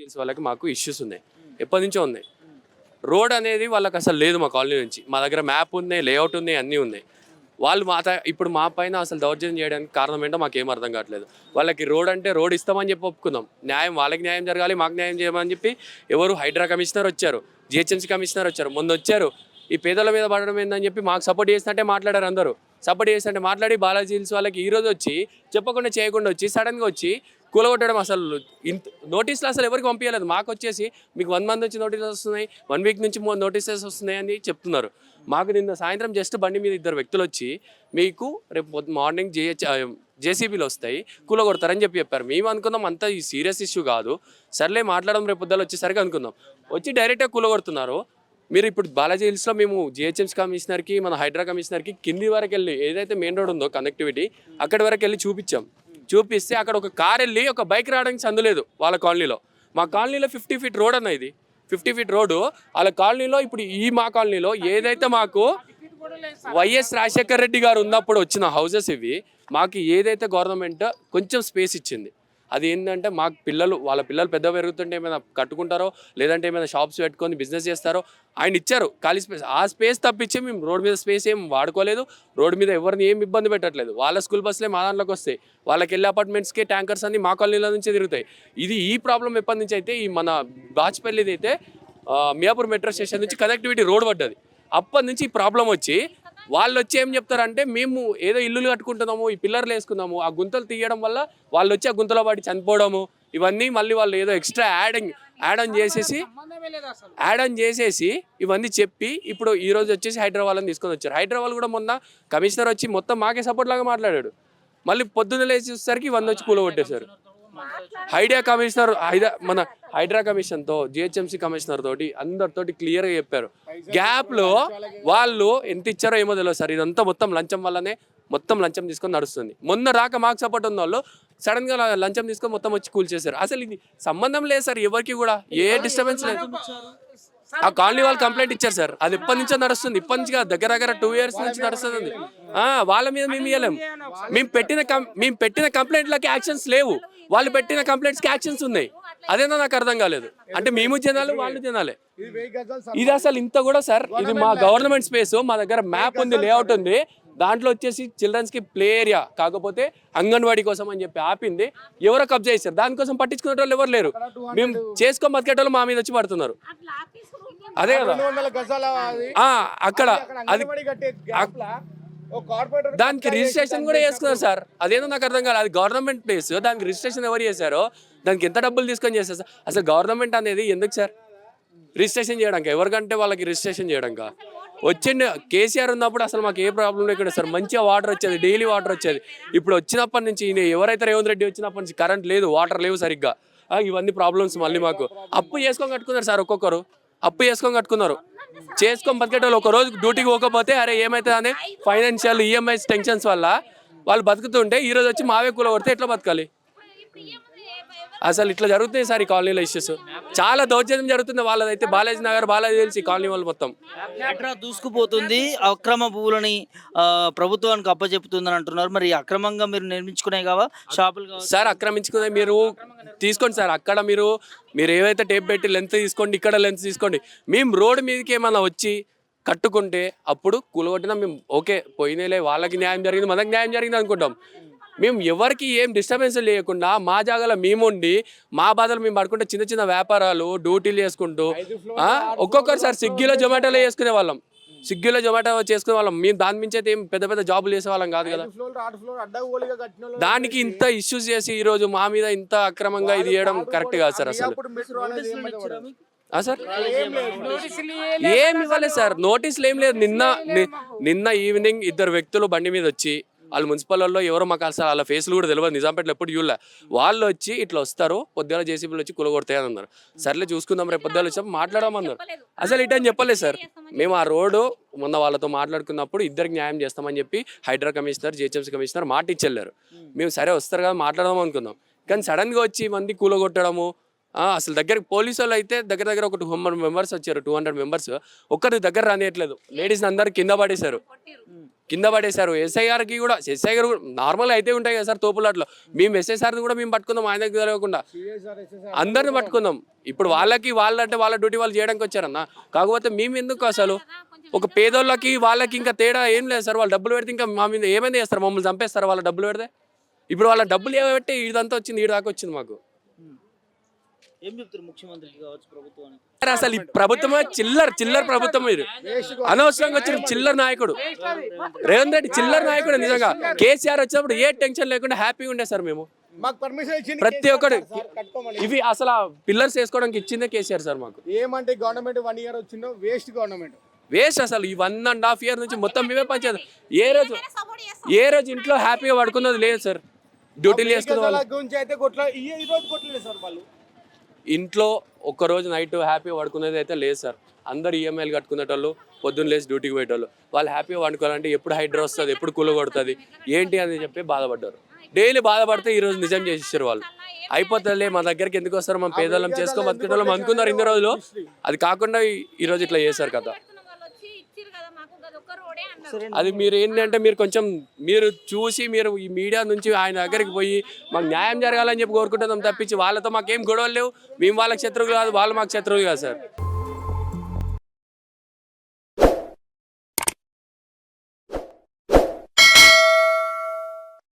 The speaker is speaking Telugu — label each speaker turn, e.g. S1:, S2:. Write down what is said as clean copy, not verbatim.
S1: హిల్స్ వాళ్ళకి మాకు ఇష్యూస్ ఉన్నాయి, ఎప్పటి నుంచో ఉన్నాయి. రోడ్ అనేది వాళ్ళకి అసలు లేదు మా కాలనీ నుంచి. మా దగ్గర మ్యాప్ ఉంది, లేఅవుట్ ఉంది, అన్నీ ఉన్నాయి. వాళ్ళు ఇప్పుడు మా పైన అసలు దౌర్జన్యం చేయడానికి కారణం ఏంటో మాకేం అర్థం కావట్లేదు. వాళ్ళకి రోడ్ అంటే రోడ్ ఇస్తామని చెప్పి ఒప్పుకుందాం, న్యాయం వాళ్ళకి న్యాయం జరగాలి, మాకు న్యాయం చేయమని చెప్పి ఎవరు హైడ్రా కమిషనర్ వచ్చారు, జిహెచ్ఎంసీ కమిషనర్ వచ్చారు, ముందు వచ్చారు. ఈ పేదల మీద పడడం ఏందని చెప్పి మాకు సపోర్ట్ చేసినట్టే మాట్లాడారు అందరూ. సపోర్ట్ చేసినట్టే మాట్లాడి బాలాజీ హిల్స్ వాళ్ళకి ఈరోజు వచ్చి చెప్పకుండా చేయకుండా వచ్చి సడన్గా వచ్చి కూలగొట్టడం. అసలు ఇంత నోటీసులు అసలు ఎవరికి పంపించలేదు. మాకు వచ్చేసి మీకు 1 month నుంచి నోటీసులు వస్తున్నాయి, 1 week నుంచి నోటీసెస్ వస్తున్నాయి అని చెప్తున్నారు. మాకు నిన్న సాయంత్రం జస్ట్ బండి మీద 2 వ్యక్తులు వచ్చి మీకు రేపు మార్నింగ్ జేసీబీలు వస్తాయి కూలగొడతారని చెప్పారు. మేము అనుకున్నాం అంత ఈ సీరియస్ ఇష్యూ కాదు, సర్లే మాట్లాడడం రేపు పొద్దులు వచ్చేసరికి అనుకుందాం. వచ్చి డైరెక్ట్గా కూలగొడుతున్నారు. మీరు ఇప్పుడు బాలాజీ హిల్స్లో మేము జిహెచ్ఎంసీ కమిషనర్కి, మన హైడ్రా కమిషనర్కి కింది వరకు వెళ్ళి ఏదైతే మెయిన్ రోడ్ ఉందో కనెక్టివిటీ అక్కడి వరకు వెళ్ళి చూపిస్తే అక్కడ ఒక కార్ వెళ్ళి ఒక బైక్ రావడానికి సందులేదు వాళ్ళ కాలనీలో. మా కాలనీలో 50 feet రోడ్ అన్న, ఇది 50 feet రోడ్డు వాళ్ళ కాలనీలో. ఇప్పుడు మా కాలనీలో ఏదైతే మాకు వైఎస్ రాజశేఖర రెడ్డి గారు ఉన్నప్పుడు వచ్చిన హౌసెస్ ఇవి, మాకు ఏదైతే గవర్నమెంట్ కొంచెం స్పేస్ ఇచ్చింది అది ఏంటంటే మాకు వాళ్ళ పిల్లలు పెద్ద పెరుగుతుంటే ఏమైనా కట్టుకుంటారో లేదంటే ఏమైనా షాప్స్ పెట్టుకొని బిజినెస్ చేస్తారో ఆయన ఇచ్చారు ఖాళీ స్పేస్. ఆ స్పేస్ తప్పించి మేము రోడ్ మీద స్పేస్ ఏం వాడుకోలేదు, రోడ్ మీద ఎవరిని ఏం ఇబ్బంది పెట్టట్లేదు. వాళ్ళ స్కూల్ బస్సులే మా దాంట్లోకి వస్తాయి, వాళ్ళకి వెళ్ళే అపార్ట్మెంట్స్కి ట్యాంకర్స్ అన్ని మా కాలనీల నుంచి తిరుగుతాయి. ఈ ప్రాబ్లం ఎప్పటి నుంచి అయితే ఈ మన బాచ్పల్లిది అయితే మియాపూర్ మెట్రో స్టేషన్ నుంచి కనెక్టివిటీ రోడ్ పడ్డది, అప్పటి నుంచి ఈ ప్రాబ్లం వచ్చి వాళ్ళు వచ్చి ఏం చెప్తారంటే మేము ఏదో ఇల్లులు కట్టుకుంటున్నాము, ఈ పిల్లర్లు వేసుకున్నాము, ఆ గుంతలు తీయడం వల్ల వాళ్ళు వచ్చి ఆ గుంతలో పడి చనిపోవడము, ఇవన్నీ మళ్ళీ వాళ్ళు ఏదో ఎక్స్ట్రా యాడ్ ఆన్ చేసేసి ఇవన్నీ చెప్పి ఇప్పుడు ఈరోజు వచ్చేసి హైదరాబాద్ని తీసుకొని వచ్చారు. హైదరాబాద్ కూడా మొన్న కమిషనర్ వచ్చి మొత్తం మాకే సపోర్ట్ లాగా మాట్లాడాడు. మళ్ళీ పొద్దున్న లేచేసరికి ఇవన్నీ వచ్చి కూలగొట్టేశారు. మన హైడ్రా కమిషన్తో జిహెచ్ఎంసీ కమిషనర్ తోటి అందరితోటి క్లియర్గా చెప్పారు. గ్యాప్లో వాళ్ళు ఎంత ఇచ్చారో ఏమో తెలియదు సార్. ఇదంతా మొత్తం లంచం వల్లనే, మొత్తం లంచం తీసుకొని నడుస్తుంది. మొన్న రాక మాకు సపోర్ట్ ఉన్న వాళ్ళు సడన్గా లంచం తీసుకొని మొత్తం వచ్చి కూల్చేశారు. అసలు ఇది సంబంధం లేదు సార్, ఎవరికి కూడా ఏ డిస్టర్బెన్స్ లేదు. ఆ కాలనీ వాళ్ళు కంప్లైంట్ ఇచ్చారు సార్, అది ఎప్పటి నుంచో నడుస్తుంది, ఇప్పటి నుంచి దగ్గర 2 years నుంచి నడుస్తుంది. వాళ్ళ మీద మేము ఇవ్వలేము. మేము పెట్టిన కంప్లైంట్లకి యాక్షన్స్ లేవు, వాళ్ళు పెట్టిన కంప్లైంట్స్కి యాక్షన్స్ ఉన్నాయి. అదేనా నాకు అర్థం కాలేదు. అంటే మేము జనాలు వాళ్ళు జనాలే. ఇది అసలు ఇంత కూడా సార్, ఇది మా గవర్నమెంట్ స్పేస్, మా దగ్గర మ్యాప్ ఉంది, లేఅవుట్ ఉంది, దాంట్లో వచ్చేసి చిల్డ్రన్స్కి ప్లే ఏరియా కాకపోతే అంగన్వాడీ కోసం అని చెప్పి ఆపింది ఎవరో కబ్జా చేశారు. దానికోసం పట్టించుకునే వాళ్ళు ఎవరు లేరు. మేము చేసుకొని బతికేటోళ్ళు మా మీద వచ్చి పడుతున్నారు. అదే కదా అక్కడ అది దానికి రిజిస్ట్రేషన్ కూడా చేసుకున్నారు సార్. అదేదో నాకు అర్థం కాదు. అది గవర్నమెంట్ ప్లేస్, దానికి రిజిస్ట్రేషన్ ఎవరు చేశారో, దానికి ఎంత డబ్బులు తీసుకొని చేస్తారు సార్. అసలు గవర్నమెంట్ అనేది ఎందుకు సార్ రిజిస్ట్రేషన్ చేయడానికి? ఎవరికంటే వాళ్ళకి రిజిస్ట్రేషన్ చేయడానికి వచ్చింది. కేసీఆర్ ఉన్నప్పుడు అసలు మాకు ఏ ప్రాబ్లం లేకుండా సార్, మంచిగా వాటర్ వచ్చేది, డైలీ వాటర్ వచ్చేది. ఇప్పుడు వచ్చినప్పటి నుంచి ఎవరైతే రేవంత్ రెడ్డి వచ్చినప్పటి నుంచి కరెంట్ లేదు, వాటర్ లేవు సరిగ్గా. ఇవన్నీ ప్రాబ్లమ్స్ మళ్ళీ మాకు. అప్పు చేసుకొని కట్టుకున్నారు సార్, ఒక్కొక్కరు అప్పు చేసుకొని కట్టుకున్నారు. చేసుకొని బతికేటోళ్ళు ఒక రోజు డ్యూటీకి పోకపోతే అరే ఏమవుతుంది అనే ఫైనాన్షియల్ ఈఎంఐస్ టెన్షన్స్ వల్ల వాళ్ళు బతుకుతుంటే ఈరోజు వచ్చి మావే కూలగొడితే ఎట్లా బతకాలి? అసలు ఇట్లా జరుగుతుంది సార్ ఈ కాలనీలో ఇష్యూస్. చాలా దౌర్జన్యం జరుగుతుంది. వాళ్ళదైతే బాలాజీ నగర్, బాలాజీ హిల్స్, ఈ కాలనీ వాళ్ళు మొత్తం
S2: దూసుకుపోతుంది. అక్రమ భూములని ప్రభుత్వానికి అప్పచెపుతుందని అంటున్నారు. మరి అక్రమంగా మీరు నిర్మించుకున్నాయి కావా షాపులు
S1: సార్? ఆక్రమించుకునే మీరు తీసుకోండి సార్. అక్కడ మీరు ఏవైతే టేప్ పెట్టి లెంత్ తీసుకోండి, ఇక్కడ లెంత్ తీసుకోండి. మేము రోడ్డు మీదకి ఏమన్నా వచ్చి కట్టుకుంటే అప్పుడు కూలగొట్టినా మేము ఓకే, పోయినలే, వాళ్ళకి న్యాయం జరిగింది, మనకి న్యాయం జరిగింది అనుకుంటాం. మేము ఎవరికి ఏం డిస్టర్బెన్స్ లేకుండా మా జాగాలో మేముండి మా బాధలు మేము పడుకుంటే చిన్న చిన్న వ్యాపారాలు డ్యూటీలు చేసుకుంటూ ఒక్కొక్కరు సార్ స్విగ్గీలో జొమాటోలో చేసుకునే వాళ్ళం, స్విగ్గీలో జొమాటో చేసుకునే వాళ్ళం. మేము దాని మించి అయితే ఏం పెద్ద జాబులు చేసే వాళ్ళం కాదు కదా. దానికి ఇంత ఇష్యూస్ చేసి ఈరోజు మా మీద ఇంత అక్రమంగా ఇది చేయడం కరెక్ట్ కాదు సార్. అసలు సార్ ఏం ఇవ్వలేదు సార్, నోటీసులు ఏం లేదు. నిన్న ఈవినింగ్ 2 వ్యక్తులు బండి మీద వచ్చి, వాళ్ళు మున్సిపల్ వాళ్ళు ఎవరో మాకు అసలు వాళ్ళ ఫేస్లు కూడా తెలియదు, నిజాంపేటలో ఎప్పుడు చూడలే. వాళ్ళు వచ్చి ఇట్లా వస్తారు, పొద్దున జేసీబీలు వచ్చి కూలగొడతాయని అన్నారు. సర్లే చూసుకుందాం, రేపు పొద్దున వచ్చి మాట్లాడమన్నారు. అసలు ఇటని చెప్పలేదు సార్. మేము ఆ రోడ్డు మొన్న వాళ్ళతో మాట్లాడుకున్నప్పుడు ఇద్దరికి న్యాయం చేస్తామని చెప్పి హైడ్రా కమిషనర్, జిహెచ్ఎంసీ కమిషనర్ మాట ఇచ్చెళ్ళారు. మేము సరే వస్తారు కదా మాట్లాడదాం అనుకున్నాం. కానీ సడన్గా వచ్చి మంది కూలగొట్టడము. అసలు దగ్గరికి పోలీసు వాళ్ళు అయితే దగ్గర ఒక 200 members వచ్చారు, 200 members. ఒక్కరి దగ్గర రానియట్లేదు. లేడీస్ అందరు కింద పడేశారు. కింద పడేశారు. ఎస్ఐ గారికి కూడా, ఎస్ఐ గారు నార్మల్గా అయితే ఉంటాయి కదా సార్ తోపులాట్లో, మేము ఎస్ఐ సార్ని కూడా మేము పట్టుకుందాం ఆయన దగ్గర తెలియకుండా, అందరిని పట్టుకుందాం. ఇప్పుడు వాళ్ళంటే వాళ్ళ డ్యూటీ వాళ్ళు చేయడానికి వచ్చారన్న. కాకపోతే మేము ఎందుకు అసలు ఒక పేదోళ్ళకి వాళ్ళకి ఇంకా తేడా ఏం లేదు సార్. వాళ్ళు డబ్బులు పెడితే ఇంకా మా మీద ఏమైనా చేస్తారు, మమ్మల్ని చంపేస్తారు వాళ్ళ డబ్బులు పెడితే. ఇప్పుడు వాళ్ళ డబ్బులు ఏమంటే ఇదంతా వచ్చింది, ఈడ దాకా వచ్చింది మాకు.
S2: ఏం చెప్తారు ముఖ్యమంత్రికి కావచ్చు ప్రభుత్వానికి?
S1: అసలు ఈ ప్రభుత్వమే చిల్లర ప్రభుత్వం. మీరు అనవసరంగా వచ్చిన చిల్లర నాయకుడు రేవంత్ రెడ్డి, చిల్లర నాయకుడు. నిజంగా కేసీఆర్ వచ్చినప్పుడు ఏ టెన్షన్ లేకుండా హ్యాపీగా ఉండే సార్ మేము. ప్రతి ఒక్కటి ఇవి అసలు పిల్లర్స్ వేసుకోవడానికి ఇచ్చిందే కేసీఆర్ సార్ మాకు.
S3: ఏమంటే గవర్నమెంట్ 1 ఇయర్ వచ్చిందో వేస్ట్ గవర్నమెంట్,
S1: వేస్ట్ అసలు. ఈ 1.5 years నుంచి మొత్తం మేమే పంచాయతీ. ఏ రోజు ఇంట్లో హ్యాపీగా పడుకున్నది లేదు సార్. డ్యూటీలు చేసుకున్న వాళ్ళు
S3: గురించి అయితే ఈ రోజు కొట్టలేదు సార్. వాళ్ళు
S1: ఇంట్లో ఒక్కరోజు నైట్ హ్యాపీగా పడుకునేది అయితే లేదు సార్. అందరు ఈఎంఐలు కట్టుకునేటోళ్ళు, పొద్దున్న లేచి డ్యూటీకి పోయేటోళ్ళు. వాళ్ళు హ్యాపీగా వండుకోవాలంటే ఎప్పుడు హైడ్రా వస్తుంది, ఎప్పుడు కూల కొడుతుంది ఏంటి అని చెప్పి బాధపడ్డారు. డైలీ బాధపడితే ఈరోజు నిజం చేసేసారు వాళ్ళు. అయిపోతుందిలే మా దగ్గరికి ఎందుకు వస్తారు, మనం పేదోళ్ళం చేసుకో బతికేటోళ్ళం అనుకున్నారు ఇన్ని రోజులు. అది కాకుండా ఈరోజు ఇట్లా చేశారు కదా. అది మీరు ఏంటంటే మీరు కొంచెం మీరు చూసి మీరు ఈ మీడియా నుంచి ఆయన దగ్గరికి పోయి మాకు న్యాయం జరగాలని చెప్పి కోరుకుంటున్నాం తప్పించి వాళ్ళతో మాకేం గొడవలు లేవు. మేము వాళ్ళకి శత్రువులు కాదు, వాళ్ళు మాకు శత్రువులు కాదు సార్.